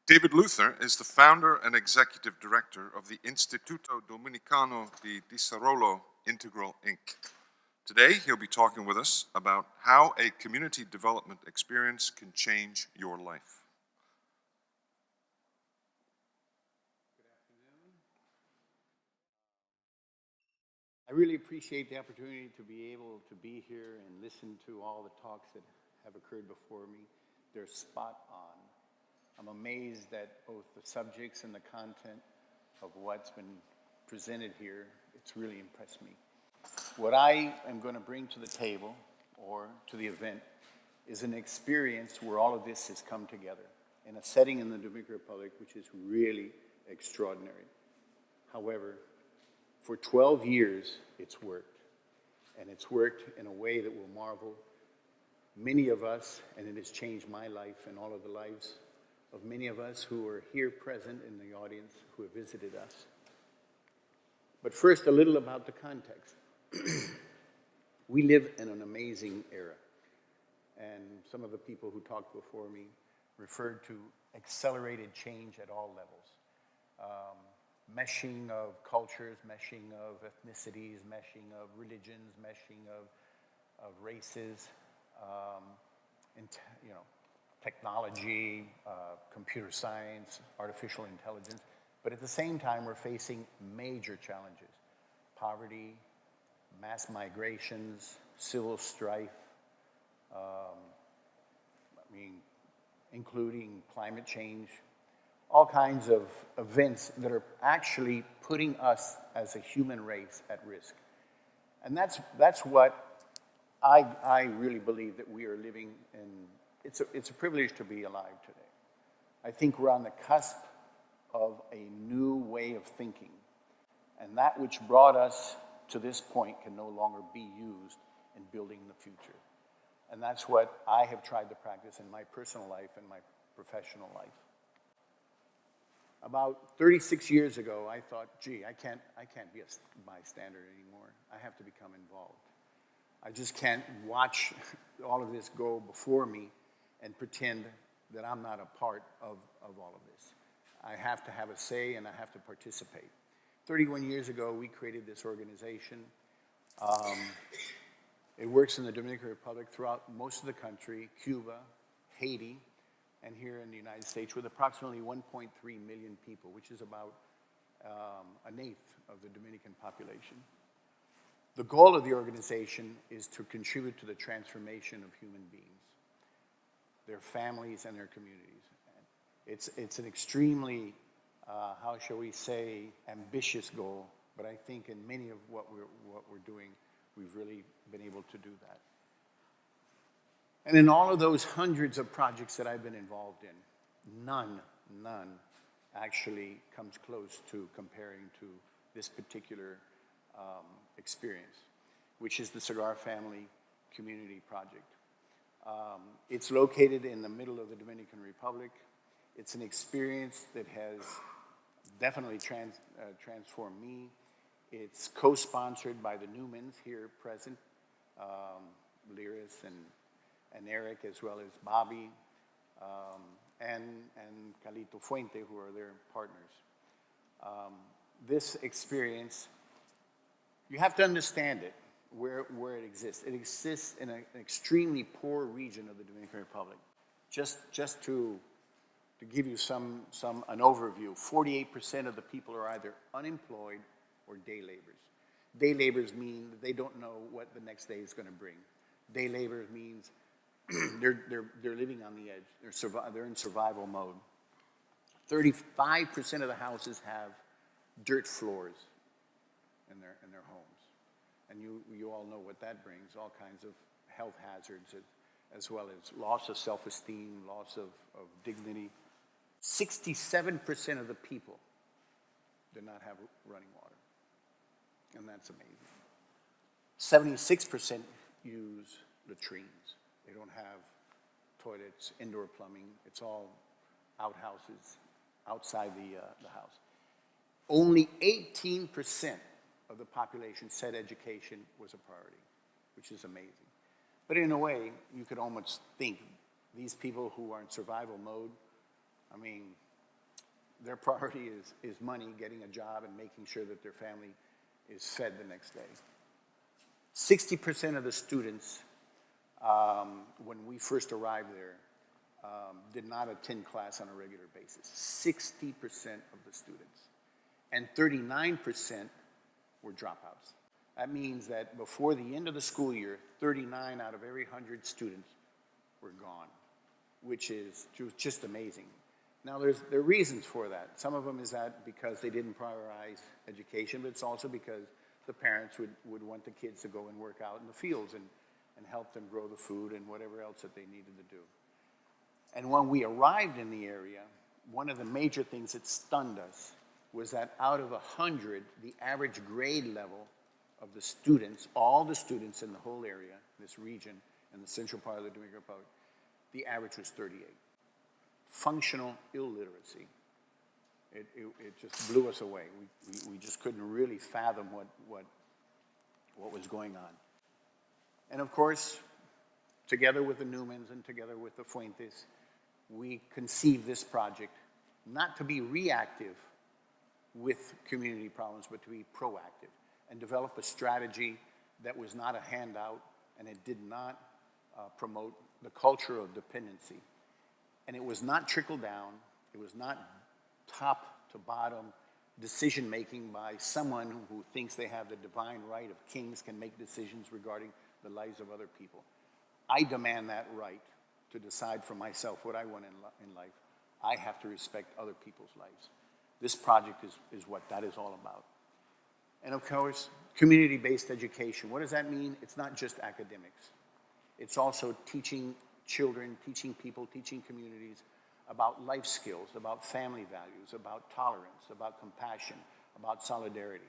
David Luther is the founder and executive director of the Instituto Dominicano de Desarrollo Integral, Inc. Today, he'll be talking with us about how a community development experience can change your life. Good afternoon. I really appreciate the opportunity to be able to be here and listen to all the talks that have occurred before me. They're spot on. I'm amazed at both the subjects and the content of what's been presented here. It's really impressed me. What I am going to bring to the table or to the event is an experience where all of this has come together in a setting in the Dominican Republic which is really extraordinary. However, for 12 years, it's worked. And it's worked in a way that will marvel many of us, and it has changed my life and all of the lives of many of us who are here present in the audience who have visited us. But first, a little about the context. We live in an amazing era. And some of the people who talked before me referred to accelerated change at all levels. Meshing of cultures, meshing of ethnicities, meshing of religions, meshing of races, technology, computer science, artificial intelligence. But at the same time, we're facing major challenges: poverty, mass migrations, civil strife, including climate change, all kinds of events that are actually putting us as a human race at risk. And that's what I really believe that we are living in. It's a privilege to be alive today. I think we're on the cusp of a new way of thinking. And that which brought us to this point can no longer be used in building the future. And that's what I have tried to practice in my personal life and my professional life. About 36 years ago, I thought, gee, I can't be a bystander anymore. I have to become involved. I just can't watch all of this go before me and pretend that I'm not a part of all of this. I have to have a say and I have to participate. 31 years ago, we created this organization. It works in the Dominican Republic, throughout most of the country, Cuba, Haiti, and here in the United States with approximately 1.3 million people, which is about an eighth of the Dominican population. The goal of the organization is to contribute to the transformation of human beings, their families, and their communities. It's an extremely, how shall we say, ambitious goal, but I think in many of what we're doing, we've really been able to do that. And in all of those hundreds of projects that I've been involved in, none actually comes close to comparing to this particular experience, which is the Cigar Family Community Project. It's located in the middle of the Dominican Republic. It's an experience that has definitely transformed me. It's co-sponsored by the Newmans here present, Lyris and Eric, as well as Bobby, and Calito Fuente, who are their partners. This experience, you have to understand it, where it exists. It exists in an extremely poor region of the Dominican Republic. Just to give you an overview, 48% of the people are either unemployed or day laborers. Day laborers mean that they don't know what the next day is going to bring. Day laborers means they're living on the edge. They're in survival mode. 35% of the houses have dirt floors in their homes. And you all know what that brings, all kinds of health hazards, as well as loss of self-esteem, loss of dignity. 67% of the people do not have running water. And that's amazing. 76% use latrines. They don't have toilets, indoor plumbing. It's all outhouses outside the house. Only 18% of the population said education was a priority, which is amazing. But in a way, you could almost think these people who are in survival mode, I mean, Their priority is money, getting a job, and making sure that their family is fed the next day. 60% of the students, when we first arrived there, did not attend class on a regular basis. 60% of the students. And 39% were dropouts. That means that before the end of the school year, 39 out of every 100 students were gone, which is just amazing. Now, there are reasons for that. Some of them is that because they didn't prioritize education, but it's also because the parents would want the kids to go and work out in the fields and help them grow the food and whatever else that they needed to do. And when we arrived in the area, one of the major things that stunned us was that out of 100, the average grade level of the students, all the students in the whole area, this region, in the central part of the Dominican Republic, the average was 38. Functional illiteracy. It just blew us away. We just couldn't really fathom what was going on. And of course, together with the Newmans and together with the Fuentes, we conceived this project not to be reactive with community problems, but to be proactive and develop a strategy that was not a handout, and it did not promote the culture of dependency. And it was not trickle down, it was not top to bottom decision-making by someone who thinks they have the divine right of kings can make decisions regarding the lives of other people. I demand that right to decide for myself what I want in life. I have to respect other people's lives. This project is what that is all about. And of course, community-based education. What does that mean? It's not just academics. It's also teaching children, teaching people, teaching communities about life skills, about family values, about tolerance, about compassion, about solidarity.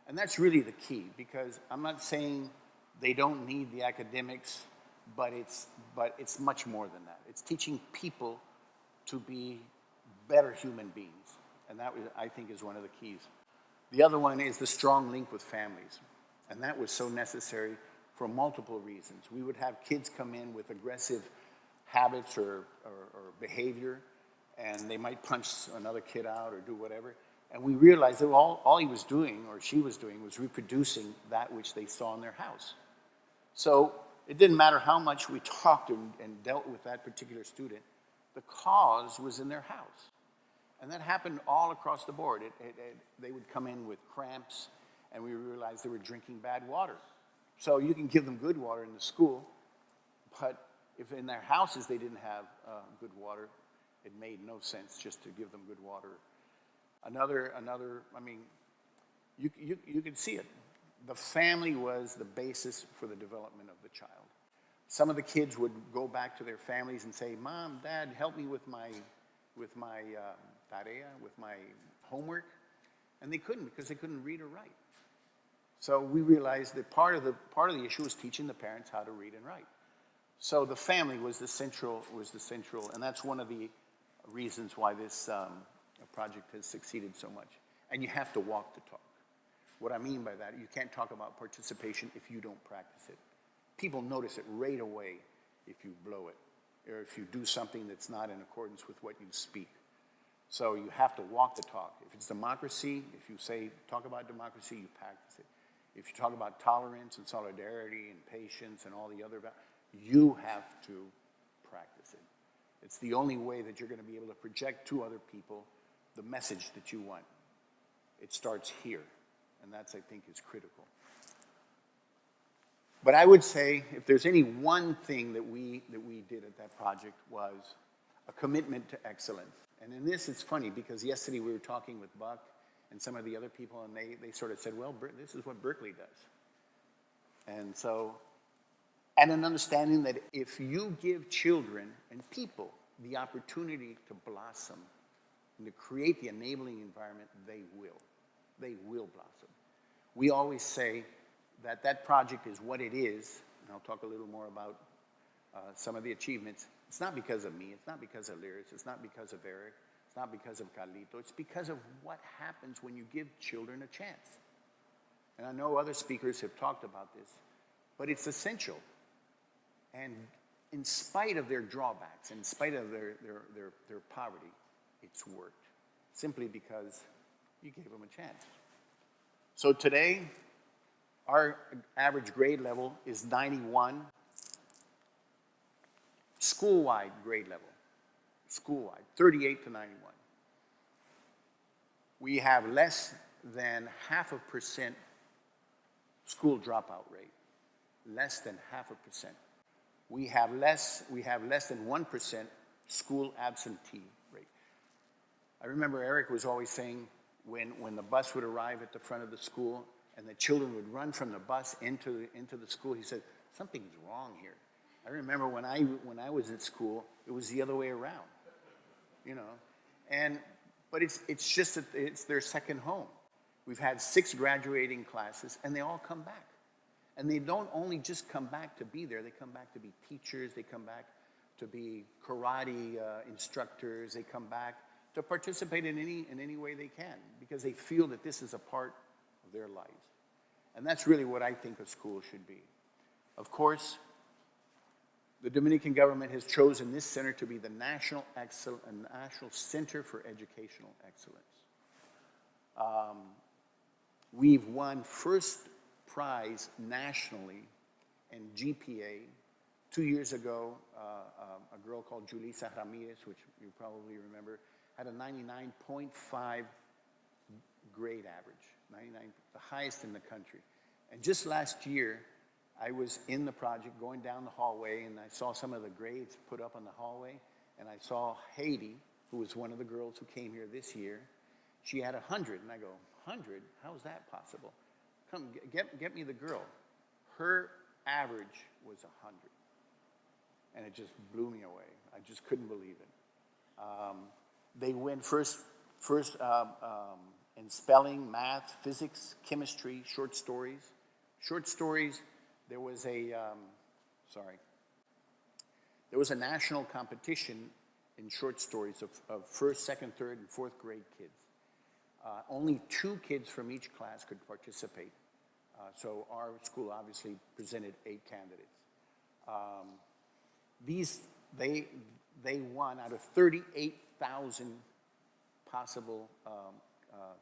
And that's really the key, because I'm not saying they don't need the academics, but it's much more than that. It's teaching people to be better human beings. And that, I think, is one of the keys. The other one is the strong link with families. And that was so necessary for multiple reasons. We would have kids come in with aggressive habits or behavior, and they might punch another kid out or do whatever. And we realized that all he was doing, or she was doing, was reproducing that which they saw in their house. So it didn't matter how much we talked and dealt with that particular student, the cause was in their house. And that happened all across the board. They would come in with cramps, and we realized they were drinking bad water. So you can give them good water in the school, but if in their houses they didn't have good water, it made no sense just to give them good water. Another, I mean, you can see it. The family was the basis for the development of the child. Some of the kids would go back to their families and say, "Mom, Dad, help me with my tarea, with my homework," and they couldn't because they couldn't read or write. So we realized that part of the issue was teaching the parents how to read and write. So the family was the central, and that's one of the reasons why this project has succeeded so much. And you have to walk the talk. What I mean by that, you can't talk about participation if you don't practice it. People notice it right away if you blow it, or if you do something that's not in accordance with what you speak. So you have to walk the talk. If it's democracy, if you say, talk about democracy, you practice it. If you talk about tolerance and solidarity and patience and all the other values, you have to practice it. It's the only way that you're going to be able to project to other people the message that you want. It starts here, and that's, I think, is critical. But I would say, if there's any one thing that we did at that project, was a commitment to excellence. And in this, it's funny, because yesterday we were talking with Buck and some of the other people, and they sort of said, well, this is what Berkeley does. And so, and an understanding that if you give children and people the opportunity to blossom and to create the enabling environment, they will. They will blossom. We always say that project is what it is, and I'll talk a little more about some of the achievements. It's not because of me, it's not because of Lyris, it's not because of Eric, it's not because of Carlito, it's because of what happens when you give children a chance. And I know other speakers have talked about this, but it's essential. And in spite of their drawbacks, in spite of their poverty, it's worked. simply because you gave them a chance. So today, our average grade level is 91, school-wide grade level, school-wide, 38 to 91. We have less than 0.5% school dropout rate, less than 0.5%. We have less than 1% school absentee rate. I remember Eric was always saying when the bus would arrive at the front of the school and the children would run from the bus into the school, he said, something's wrong here. I remember when I was at school, it was the other way around, you know. But it's just that it's their second home. We've had 6 graduating classes, and they all come back. And they don't only just come back to be there, they come back to be teachers, they come back to be karate instructors, they come back to participate in any way they can, because they feel that this is a part of their lives. And that's really what I think a school should be. Of course, the Dominican government has chosen this center to be the National Center for Educational Excellence. We've won first prize nationally in GPA. 2 years ago, a girl called Julissa Ramirez, which you probably remember, had a 99.5 grade average, 99, the highest in the country. And just last year, I was in the project going down the hallway, and I saw some of the grades put up on the hallway, and I saw Haiti, who was one of the girls who came here this year. She had 100, and I go, 100? How is that possible? Come, get me the girl. Her average was 100, and it just blew me away. I just couldn't believe it. They win first in spelling, math, physics, chemistry, short stories. Short stories, there was a national competition in short stories of first, second, third, and fourth grade kids. Only 2 kids from each class could participate. So our school obviously presented 8 candidates. They won out of 38,000 possible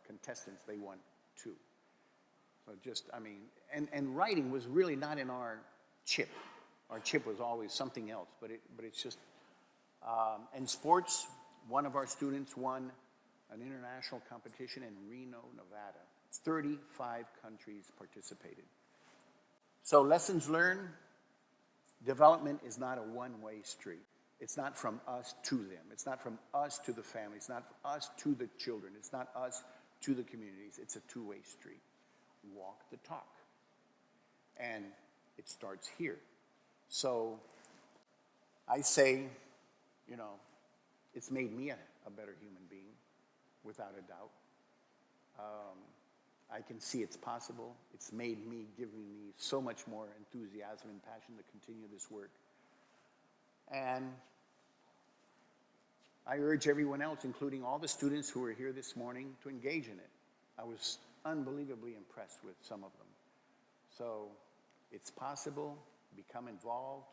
contestants. They won 2. So just, I mean, and writing was really not in our chip. Our chip was always something else, but it's just, and sports, one of our students won an international competition in Reno, Nevada. 35 countries participated. So lessons learned, development is not a one-way street. It's not from us to them. It's not from us to the family. It's not from us to the children. It's not us to the communities. It's a two-way street. Walk the talk. And it starts here. So I say, you know, it's made me a better human being, without a doubt. I can see it's possible. It's made me, giving me so much more enthusiasm and passion to continue this work. And I urge everyone else, including all the students who are here this morning, to engage in it. I was unbelievably impressed with some of them. So it's possible, become involved,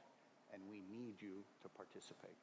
and we need you to participate.